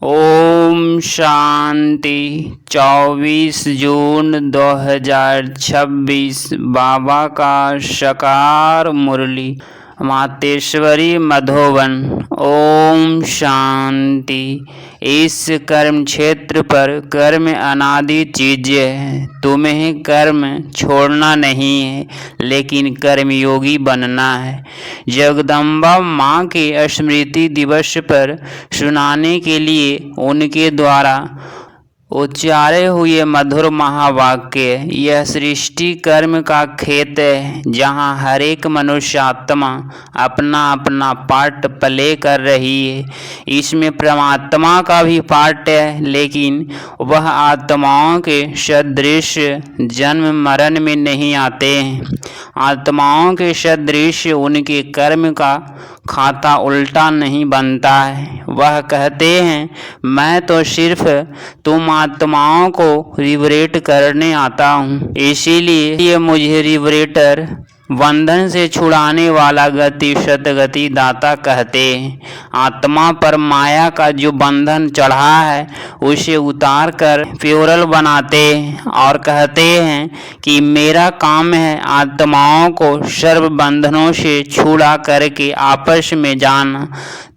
ओम शांति। 24 जून 2026 बाबा का साकार मुरली मातेश्वरी मधोवन। ओम शांति। इस कर्म क्षेत्र पर कर्म अनादि चीज है। तुम्हें कर्म छोड़ना नहीं है, लेकिन कर्मयोगी बनना है। जगदम्बा माँ के स्मृति दिवस पर सुनाने के लिए उनके द्वारा उच्चारे हुए मधुर महावाक्य। यह सृष्टि कर्म का खेत है, जहाँ हर एक मनुष्य आत्मा अपना अपना पार्ट प्ले कर रही है। इसमें परमात्मा का भी पार्ट है, लेकिन वह आत्माओं के सदृश जन्म मरण में नहीं आते हैं। आत्माओं के सदृश उनके कर्म का खाता उल्टा नहीं बनता है। वह कहते हैं, मैं तो सिर्फ तुम आत्माओं को रिवरेट करने आता हूँ, इसीलिए मुझे रिवरेटर बंधन से छुड़ाने वाला गति सतगति दाता कहते हैं। आत्मा पर माया का जो बंधन चढ़ा है उसे उतार कर प्योरल बनाते हैं और कहते हैं कि मेरा काम है आत्माओं को सर्व बंधनों से छुड़ा करके आपस में जाना।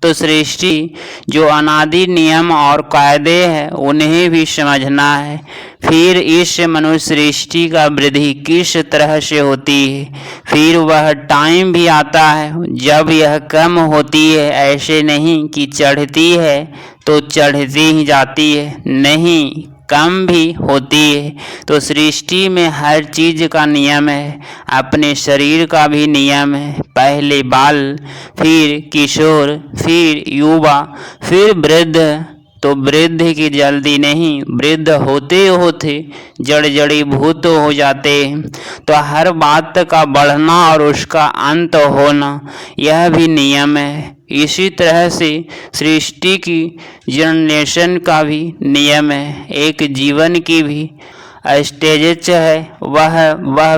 तो सृष्टि जो अनादि नियम और कायदे हैं उन्हें भी समझना है। फिर इस मनुष्य सृष्टि का वृद्धि किस तरह से होती है। फिर वह टाइम भी आता है जब यह कम होती है। ऐसे नहीं कि चढ़ती है तो चढ़ती ही जाती है, नहीं, कम भी होती है। तो सृष्टि में हर चीज का नियम है, अपने शरीर का भी नियम है। पहले बाल, फिर किशोर, फिर युवा, फिर वृद्ध। तो वृद्ध की जल्दी नहीं, वृद्ध होते होते जड़ जड़ीभूत हो जाते हैं। तो हर बात का बढ़ना और उसका अंत होना, यह भी नियम है। इसी तरह से सृष्टि की जनरेशन का भी नियम है। एक जीवन की भी स्टेजेस है, वह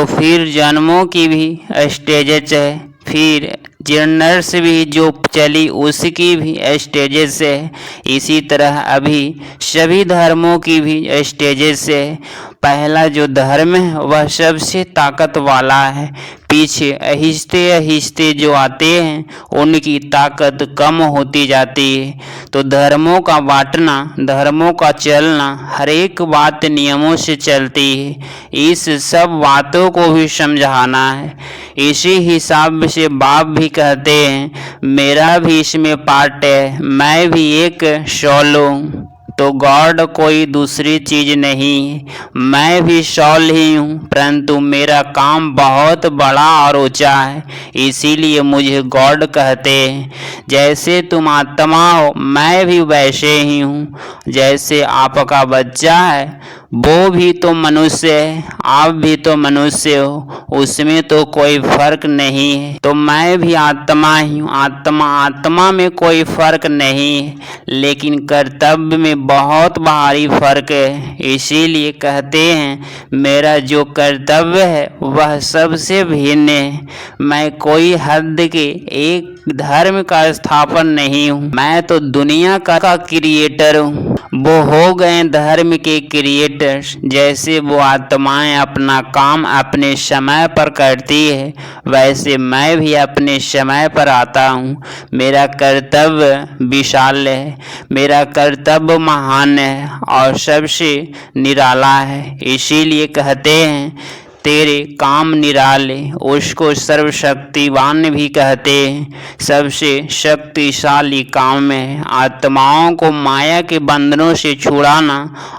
फिर जन्मों की भी स्टेजेस है। फिर जनर्स भी जो चली उसकी भी स्टेजेस है। इसी तरह अभी सभी धर्मों की भी स्टेजेस है। पहला जो धर्म है वह सबसे ताकत वाला है। पीछे आहिस्ते आहिस्ते जो आते हैं उनकी ताकत कम होती जाती है। तो धर्मों का बांटना, धर्मों का चलना, हर एक बात नियमों से चलती है। इस सब बातों को भी समझाना है। इसी हिसाब से बाप भी कहते हैं, मेरा भी इसमें पार्ट है, मैं भी एक सोल हूँ। तो गॉड कोई दूसरी चीज नहीं है, मैं भी सोल ही हूँ, परंतु मेरा काम बहुत बड़ा और ऊंचा है, इसीलिए मुझे गॉड कहते हैं। जैसे तुम आत्मा हो, मैं भी वैसे ही हूँ। जैसे आपका बच्चा है वो भी तो मनुष्य है, आप भी तो मनुष्य हो, उसमें तो कोई फर्क नहीं है। तो मैं भी आत्मा ही हूँ, आत्मा में कोई फर्क नहीं है, लेकिन कर्तव्य में बहुत भारी फर्क है। इसीलिए कहते हैं, मेरा जो कर्तव्य है वह सबसे भिन्न है। मैं कोई हद के एक धर्म का स्थापन नहीं हूँ, मैं तो दुनिया का क्रिएटर हूँ। वो हो गए धर्म के क्रिएटर्स। जैसे वो आत्माएं अपना काम अपने समय पर करती है, वैसे मैं भी अपने समय पर आता हूँ। मेरा कर्तव्य विशाल है, मेरा कर्तव्य महान है और सबसे निराला है। इसीलिए कहते हैं, तेरे काम निराले, उसको सर्वशक्तिवान भी कहते हैं। सबसे शक्तिशाली काम है आत्माओं को माया के बंधनों से छुड़ाना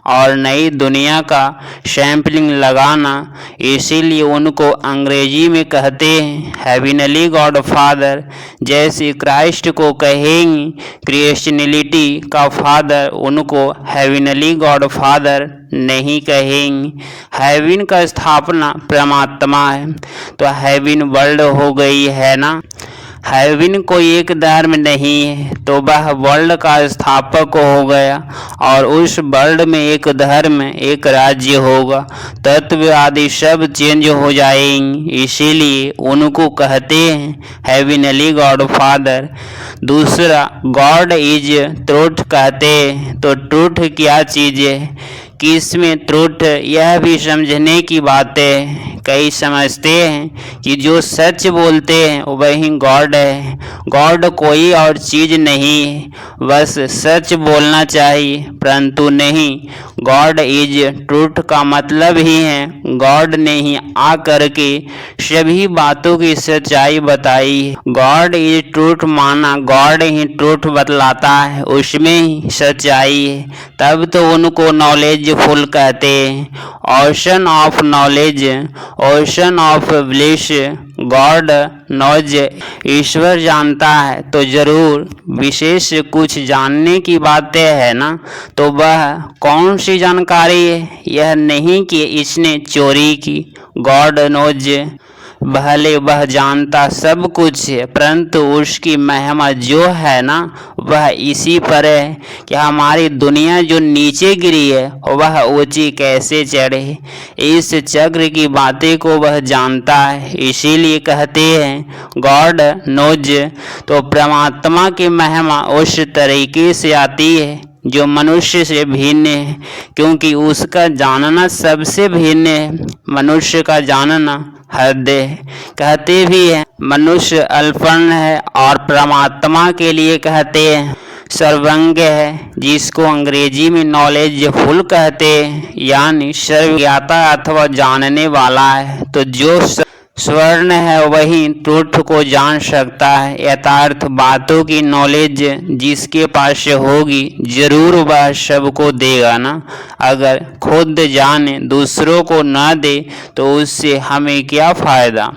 और नई दुनिया का सैंपलिंग लगाना। इसीलिए उनको अंग्रेजी में कहते हैं हेविनली गॉड फादर। जैसे क्राइस्ट को कहेंगे क्रिएशनलिटी का फादर, उनको हेविनली गॉड फादर नहीं कहेंगे। हेवन का स्थापना परमात्मा है, तो हेवन वर्ल्ड हो गई है ना। हेविन कोई एक धर्म नहीं है, तो वह वर्ल्ड का स्थापक हो गया और उस वर्ल्ड में एक धर्म, एक राज्य होगा। तत्व आदि सब चेंज हो जाएंगे, इसीलिए उनको कहते हैं हेविनली गॉड फादर। दूसरा, गॉड इज ट्रूथ कहते हैं, तो ट्रूथ क्या चीज़ है, किसमें ट्रूथ, यह भी समझने की बात है। कई समझते हैं कि जो सच बोलते हैं वही गॉड है। गॉड कोई और चीज़ नहीं है, बस सच बोलना चाहिए, परंतु नहीं। गॉड इज ट्रूथ का मतलब ही है गॉड ने ही आ करके सभी बातों की सच्चाई बताई है। गॉड इज ट्रूथ माना गॉड ही ट्रूथ बतलाता है, उसमें ही सच्चाई है, तब तो उनको नॉलेजफुल कहते हैं। Ocean of knowledge, ocean of bliss, God knows, ईश्वर जानता है तो जरूर विशेष कुछ जानने की बातें है ना, तो वह कौन सी जानकारी है, यह नहीं कि इसने चोरी की। गॉड नोज, भले वह जानता सब कुछ है, परंतु उसकी महिमा जो है ना वह इसी पर है कि हमारी दुनिया जो नीचे गिरी है वह ऊंची कैसे चढ़े। इस चक्र की बातें को वह जानता है, इसीलिए कहते हैं गॉड नोज। तो परमात्मा की महिमा उस तरीके से आती है जो मनुष्य से भिन्न है, क्योंकि उसका जानना सबसे भिन्न है। मनुष्य का जानना हद है, कहते भी हैं मनुष्य अल्पर्ण है, और परमात्मा के लिए कहते हैं सर्वज्ञ है, जिसको अंग्रेजी में नॉलेजफुल कहते हैं, यानी सर्वज्ञाता अथवा जानने वाला है। तो जो स्वर्ण है वही ट्रूथ को जान सकता है। यथार्थ बातों की नॉलेज जिसके पास होगी जरूर वह सबको देगा ना। अगर खुद जाने दूसरों को न दे तो उससे हमें क्या फ़ायदा।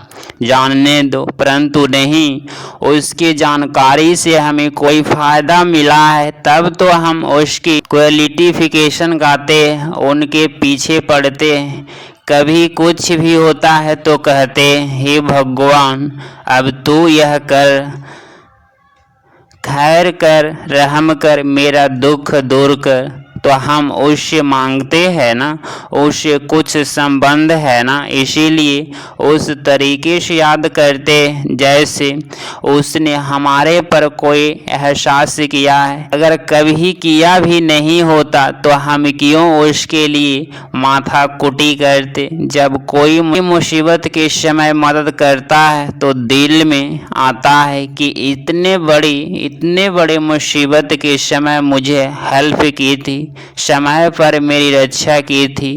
जानने दो, परंतु नहीं उसकी जानकारी से हमें कोई फ़ायदा मिला है तब तो हम उसकी क्वालिटिफिकेशन गाते हैं, उनके पीछे पड़ते हैं। कभी कुछ भी होता है तो कहते हैं हे भगवान अब तू यह कर, खैर कर, रहम कर, मेरा दुख दूर कर। तो हम उससे मांगते हैं ना, उससे कुछ संबंध है ना, इसीलिए उस तरीके से याद करते जैसे उसने हमारे पर कोई एहसास किया है। अगर कभी किया भी नहीं होता तो हम क्यों उसके लिए माथा कुटी करते। जब कोई मुसीबत के समय मदद करता है तो दिल में आता है कि इतने बड़े मुसीबत के समय मुझे हेल्प की थी, समय पर मेरी रक्षा की थी,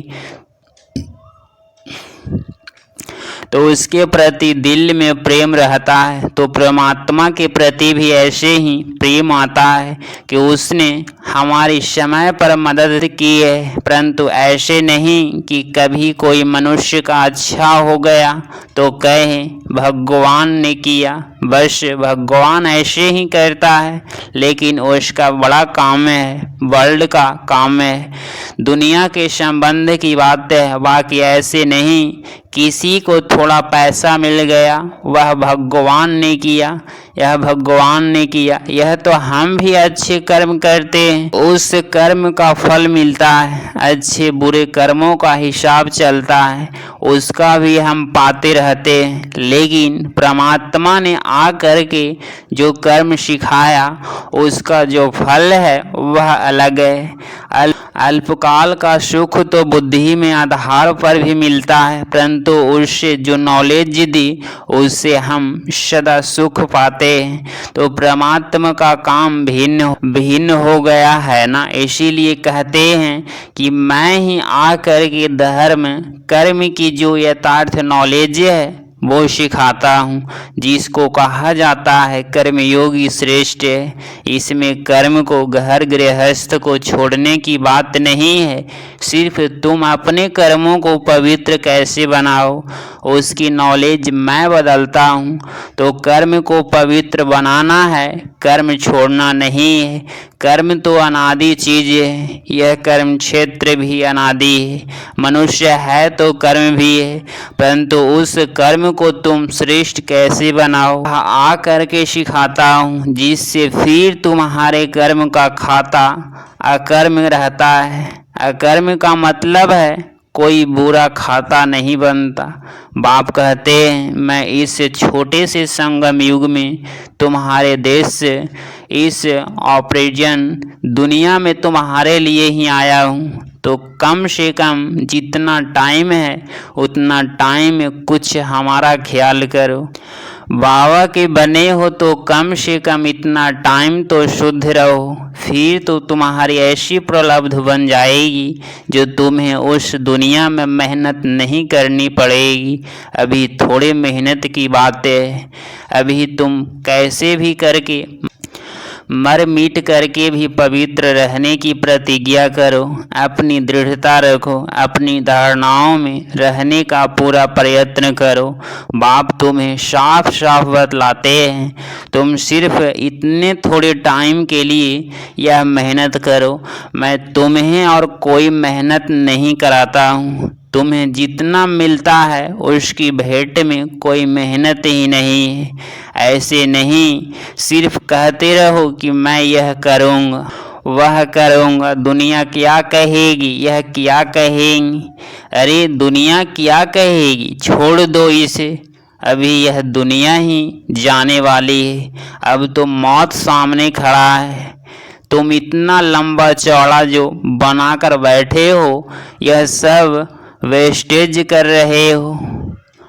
तो उसके प्रति दिल में प्रेम रहता है। तो परमात्मा के प्रति भी ऐसे ही प्रेम आता है कि उसने हमारी समय पर मदद की है, परंतु ऐसे नहीं कि कभी कोई मनुष्य का अच्छा हो गया तो कहे भगवान ने किया। बस भगवान ऐसे ही करता है, लेकिन उसका बड़ा काम है, वर्ल्ड का काम है, दुनिया के संबंध की बात है। बाकी ऐसे नहीं किसी को थोड़ा पैसा मिल गया वह भगवान ने किया, यह भगवान ने किया। यह तो हम भी अच्छे कर्म करते हैं, उस कर्म का फल मिलता है, अच्छे बुरे कर्मों का हिसाब चलता है, उसका भी हम पाते रहते हैं। लेकिन परमात्मा ने आ करके जो कर्म सिखाया उसका जो फल है वह अलग है। अल्पकाल का सुख तो बुद्धि में आधार पर भी मिलता है, परंतु उससे जो नॉलेज दी उससे हम सदा सुख पाते हैं। तो परमात्मा का काम भिन्न हो गया है ना, इसीलिए कहते हैं कि मैं ही आ करके धर्म कर्म की जो यथार्थ नॉलेज है वो सिखाता हूँ, जिसको कहा जाता है कर्मयोगी श्रेष्ठ है। इसमें कर्म को घर गृहस्थ को छोड़ने की बात नहीं है, सिर्फ तुम अपने कर्मों को पवित्र कैसे बनाओ उसकी नॉलेज मैं बदलता हूँ। तो कर्म को पवित्र बनाना है, कर्म छोड़ना नहीं है। कर्म तो अनादि चीज है, यह कर्म क्षेत्र भी अनादि है। मनुष्य है तो कर्म भी है, परंतु उस कर्म कर्म को तुम श्रेष्ठ कैसे बनाओ आ करके सिखाता हूँ, जिससे फिर तुम्हारे कर्म का खाता अकर्म रहता है। अकर्म का मतलब है कोई बुरा खाता नहीं बनता। बाप कहते हैं मैं इस छोटे से संगम युग में तुम्हारे देश से इस ऑपरेशन दुनिया में तुम्हारे लिए ही आया हूँ, तो कम से कम जितना टाइम है उतना टाइम में कुछ हमारा ख्याल करो। बाबा के बने हो तो कम से कम इतना टाइम तो शुद्ध रहो, फिर तो तुम्हारी ऐसी प्रलब्ध बन जाएगी जो तुम्हें उस दुनिया में मेहनत नहीं करनी पड़ेगी। अभी थोड़े मेहनत की बातें है, अभी तुम कैसे भी करके मर मिट करके भी पवित्र रहने की प्रतिज्ञा करो, अपनी दृढ़ता रखो, अपनी धारणाओं में रहने का पूरा प्रयत्न करो। बाप तुम्हें साफ साफ बतलाते हैं तुम सिर्फ इतने थोड़े टाइम के लिए यह मेहनत करो। मैं तुम्हें और कोई मेहनत नहीं कराता हूँ, तुम्हें जितना मिलता है उसकी भेंट में कोई मेहनत ही नहीं है। ऐसे नहीं सिर्फ कहते रहो कि मैं यह करूँगा वह करूँगा, दुनिया क्या कहेगी यह क्या कहेंगी। अरे दुनिया क्या कहेगी छोड़ दो इसे, अभी यह दुनिया ही जाने वाली है। अब तो मौत सामने खड़ा है, तुम इतना लंबा चौड़ा जो बनाकर बैठे हो यह सब वेस्टेज कर रहे हो।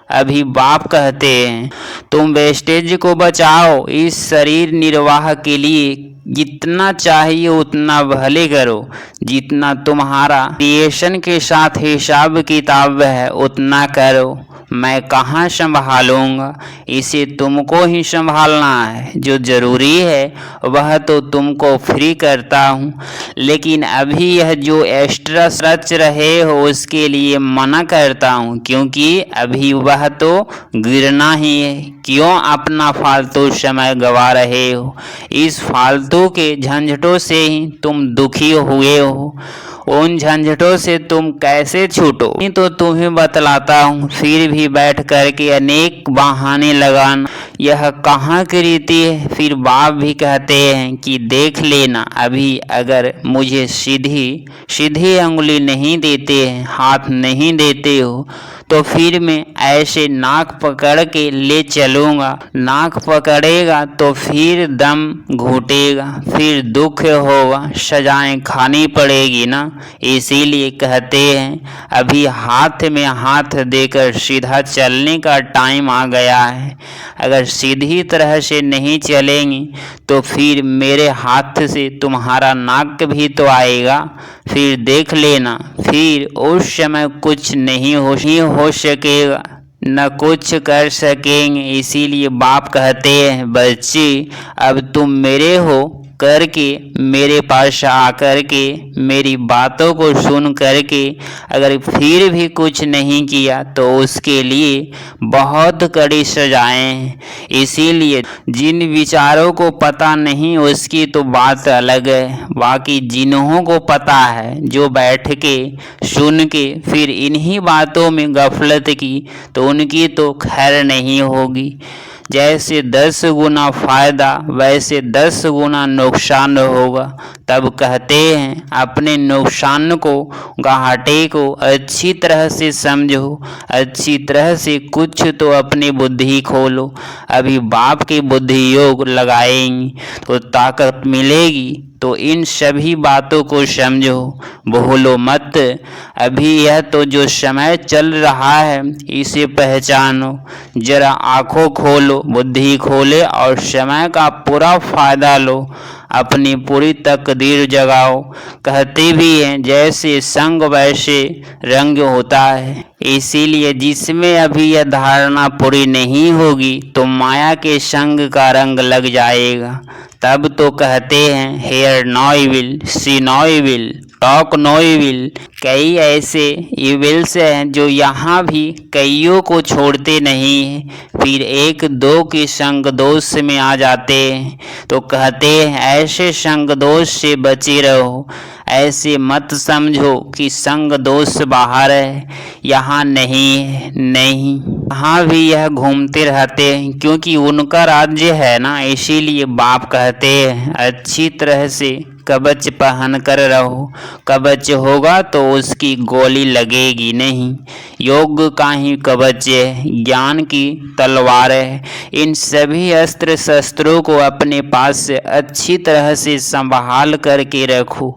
अभी बाप कहते हैं तुम वेस्टेज को बचाओ, इस शरीर निर्वाह के लिए जितना चाहिए उतना भले करो, जितना तुम्हारा क्रिएशन के साथ हिसाब किताब है उतना करो। मैं कहाँ संभालूंगा, इसे तुमको ही संभालना है। जो ज़रूरी है वह तो तुमको फ्री करता हूँ, लेकिन अभी यह जो एक्स्ट्रा रच रहे हो उसके लिए मना करता हूँ, क्योंकि अभी वह तो गिरना ही है। क्यों अपना फालतू समय गवा रहे हो, इस फालतू के झंझटों से ही तुम दुखी हुए हो। उन झंझटों से तुम कैसे छूटो तो तुम्हें बतलाता हूँ, फिर भी बैठ करके अनेक बहाने लगाना यह कहाँ की रीति है। फिर बाप भी कहते हैं कि देख लेना, अभी अगर मुझे सीधी अंगुली नहीं देते हैं, हाथ नहीं देते हो, तो फिर मैं ऐसे नाक पकड़ के ले चलूँगा। नाक पकड़ेगा तो फिर दम घुटेगा, फिर दुख होगा, सजाएं खानी पड़ेगी ना। इसीलिए कहते हैं अभी हाथ में हाथ देकर सीधा चलने का टाइम आ गया है। अगर सीधी तरह से नहीं चलेंगे तो फिर मेरे हाथ से तुम्हारा नाक भी तो आएगा, फिर देख लेना, फिर उस समय कुछ नहीं हो सकेगा, न कुछ कर सकेंगे। इसीलिए बाप कहते हैं बच्चे अब तुम मेरे हो करके मेरे पास आकर के मेरी बातों को सुन करके अगर फिर भी कुछ नहीं किया तो उसके लिए बहुत कड़ी सजाएं हैं। इसीलिए जिन विचारों को पता नहीं उसकी तो बात अलग है, बाकी जिन्हों को पता है जो बैठ के सुन के फिर इन्हीं बातों में गफलत की तो उनकी तो खैर नहीं होगी। जैसे 10 गुना फायदा वैसे 10 गुना नुकसान होगा। तब कहते हैं अपने नुकसान को घाटे को अच्छी तरह से समझो, अच्छी तरह से कुछ तो अपनी बुद्धि खोलो। अभी बाप की बुद्धि योग लगाएंगे तो ताकत मिलेगी, तो इन सभी बातों को समझो, भूलो मत। अभी यह तो जो समय चल रहा है इसे पहचानो, जरा आंखों खोलो, बुद्धि खोले और समय का पूरा फायदा लो, अपनी पूरी तकदीर जगाओ। कहते भी हैं जैसे संग वैसे रंग होता है, इसीलिए जिसमें अभी यह धारणा पूरी नहीं होगी तो माया के संग का रंग लग जाएगा। तब तो कहते हैं hear no evil, see no evil, talk no evil. कई ऐसे इविल्स हैं जो यहाँ भी कईयों को छोड़ते नहीं हैं, फिर एक दो के संग दोष में आ जाते हैं। तो कहते हैं ऐसे संग दोष से बचे रहो, ऐसे मत समझो कि संग दोष बाहर है, यहाँ नहीं है, नहीं, यहाँ भी यह घूमते रहते हैं, क्योंकि उनका राज्य है ना। इसीलिए बाप कहते हैं अच्छी तरह से कवच पहन कर रहो, कवच होगा तो उसकी गोली लगेगी नहीं। योग का ही कवच है, ज्ञान की तलवार है। इन सभी अस्त्र शस्त्रों को अपने पास से अच्छी तरह से संभाल करके रखो।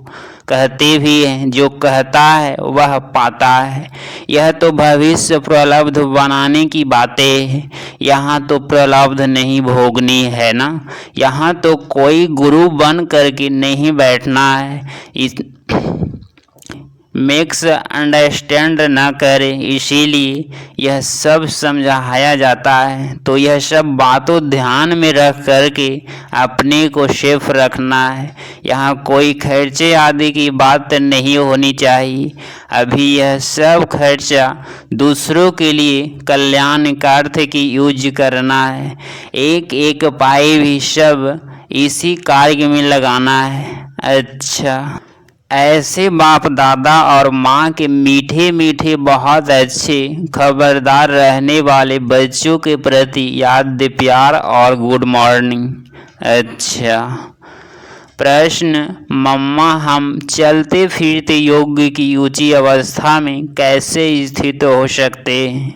कहते भी हैं जो कहता है वह पाता है। यह तो भविष्य प्रलब्ध बनाने की बातें हैं, यहाँ तो प्रलब्ध नहीं भोगनी है ना। यहाँ तो कोई गुरु बन करके नहीं बैठना है। इस मेक्स अंडरस्टैंड न करे, इसीलिए यह सब समझाया जाता है। तो यह सब बातों ध्यान में रख करके अपने को सेफ रखना है। यहाँ कोई खर्चे आदि की बात नहीं होनी चाहिए। अभी यह सब खर्चा दूसरों के लिए कल्याणार्थ की यूज करना है। एक एक पाई भी सब इसी कार्य में लगाना है। अच्छा, ऐसे बाप दादा और माँ के मीठे मीठे बहुत अच्छे खबरदार रहने वाले बच्चों के प्रति याद प्यार और गुड मॉर्निंग। अच्छा, प्रश्न, मम्मा हम चलते फिरते योग की ऊंची अवस्था में कैसे स्थित हो सकते हैं?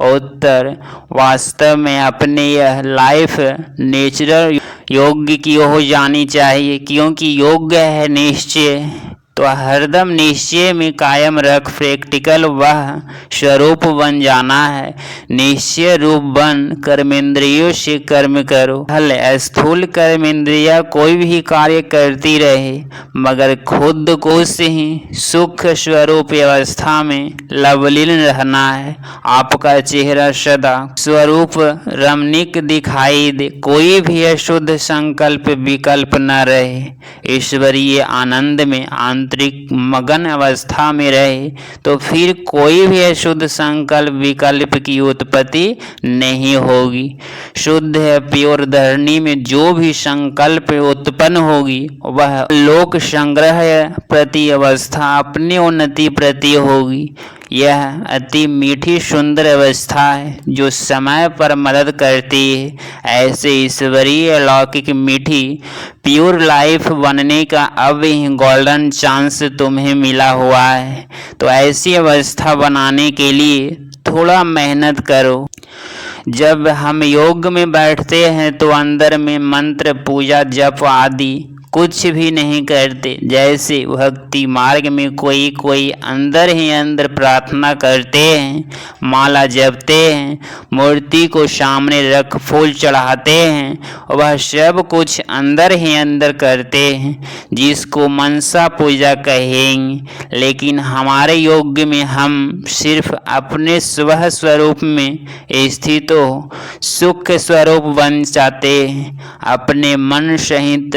उत्तर, वास्तव में अपने यह लाइफ नेचुरल योग की हो जानी चाहिए, क्योंकि योग है निश्चय। तो हरदम निश्चय में कायम रख प्रैक्टिकल वह स्वरूप बन जाना है। निश्चय रूप बन कर्मेंद्रियों से कर्म करो। हल स्थूल कर्मेंद्रिया कोई भी कार्य करती रहे, मगर खुद को से ही सुख स्वरूप अवस्था में लवलीन रहना है। आपका चेहरा सदा स्वरूप रमणीक दिखाई दे, कोई भी अशुद्ध संकल्प विकल्प न रहे। ईश्वरीय आनंद में आंतरिक मगन अवस्था में रहे, तो फिर कोई भी अशुद्ध संकल्प विकल्प की उत्पत्ति नहीं होगी। शुद्ध है प्योर धरणी में जो भी संकल्प उत्पन्न होगी वह लोक संग्रह प्रति अवस्था अपनी उन्नति प्रति होगी। यह अति मीठी सुंदर अवस्था है जो समय पर मदद करती है। ऐसे ईश्वरीय अलौकिक मीठी प्योर लाइफ बनने का अब ही गोल्डन चांस तुम्हें मिला हुआ है। तो ऐसी अवस्था बनाने के लिए थोड़ा मेहनत करो। जब हम योग में बैठते हैं तो अंदर में मंत्र पूजा जप आदि कुछ भी नहीं करते। जैसे भक्ति मार्ग में कोई अंदर ही अंदर प्रार्थना करते हैं, माला जपते हैं, मूर्ति को सामने रख फूल चढ़ाते हैं, वह सब कुछ अंदर ही अंदर करते हैं, जिसको मनसा पूजा कहेंगे। लेकिन हमारे योग में हम सिर्फ अपने स्व स्वरूप में स्थित हो सुख स्वरूप बन जाते हैं। अपने मन सहित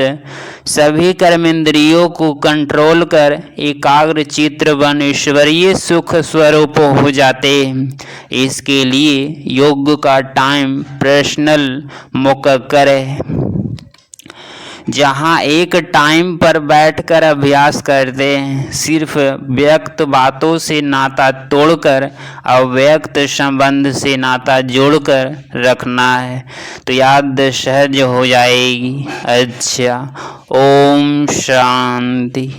सभी कर्मेंद्रियों को कंट्रोल कर एकाग्र चित्र बन ईश्वरीय सुख स्वरूप हो जाते हैं। इसके लिए योग का टाइम पर्सनल मुकर्रर है, जहाँ एक टाइम पर बैठकर अभ्यास करते हैं। सिर्फ व्यक्त बातों से नाता तोड़कर अव्यक्त संबंध से नाता जोड़कर रखना है, तो याद सहज हो जाएगी। अच्छा, ओम शांति।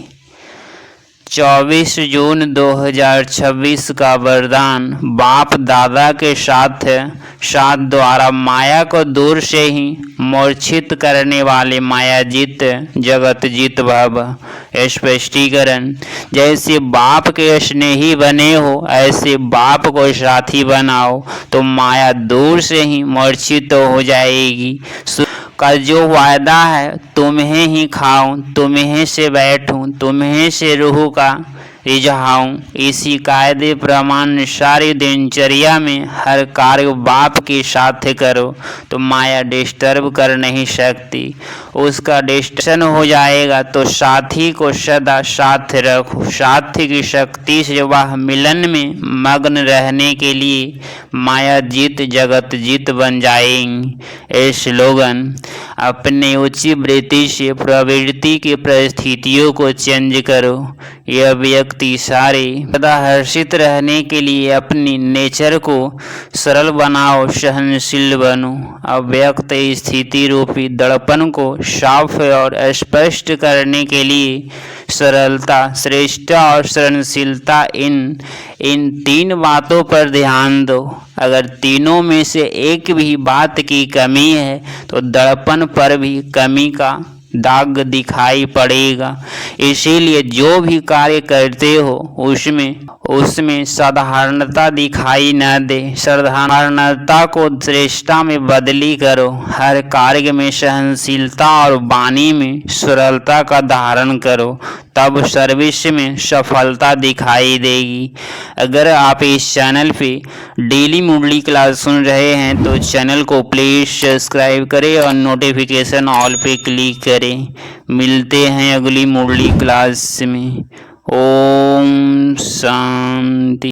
24 जून 2026 का वरदान बाप दादा के साथ द्वारा माया को दूर से ही मूर्छित करने वाले मायाजीत जगतजीत भव। स्पष्टीकरण, जैसे बाप के स्नेही बने हो ऐसे बाप को साथी बनाओ तो माया दूर से ही मूर्छित हो जाएगी। का जो वायदा है तुम्हें ही खाऊं, तुम्हें से बैठूं, तुम्हें से रूह का रिझाऊं। इसी कायदे प्रमाणानुसार दिनचर्या में हर कार्य बाप के साथ करो तो माया डिस्टर्ब कर नहीं सकती। उसका डिस्ट्रक्शन हो जाएगा तो साथी को सदा साथ रखो। साथी की शक्ति से वह मिलन में मग्न रहने के लिए माया जीत जगत जीत बन जाएंगे। स्लोगन: अपने उच्च वृत्ति से प्रवृत्ति की परिस्थितियों को चेंज करो। यह व्यक्ति सारे सदा हर्षित रहने के लिए अपनी नेचर को सरल बनाओ, सहनशील बनो। अव्यक्त स्थिति रूपी दर्पण को साफ और स्पष्ट करने के लिए सरलता, श्रेष्ठता और सहनशीलता इन तीन बातों पर ध्यान दो। अगर तीनों में से एक भी बात की कमी है तो दर्पण पर भी कमी का दाग दिखाई पड़ेगा। इसीलिए जो भी कार्य करते हो उसमें साधारणता दिखाई न दे। साधारणता को श्रेष्ठता में बदली करो। हर कार्य में सहनशीलता और वाणी में सरलता का धारण करो, तब सर्विस में सफलता दिखाई देगी। अगर आप इस चैनल पे डेली मुरली क्लास सुन रहे हैं तो चैनल को प्लीज़ सब्सक्राइब करें और नोटिफिकेशन ऑल पे क्लिक करें। मिलते हैं अगली मुरली क्लास में। ओम शांति।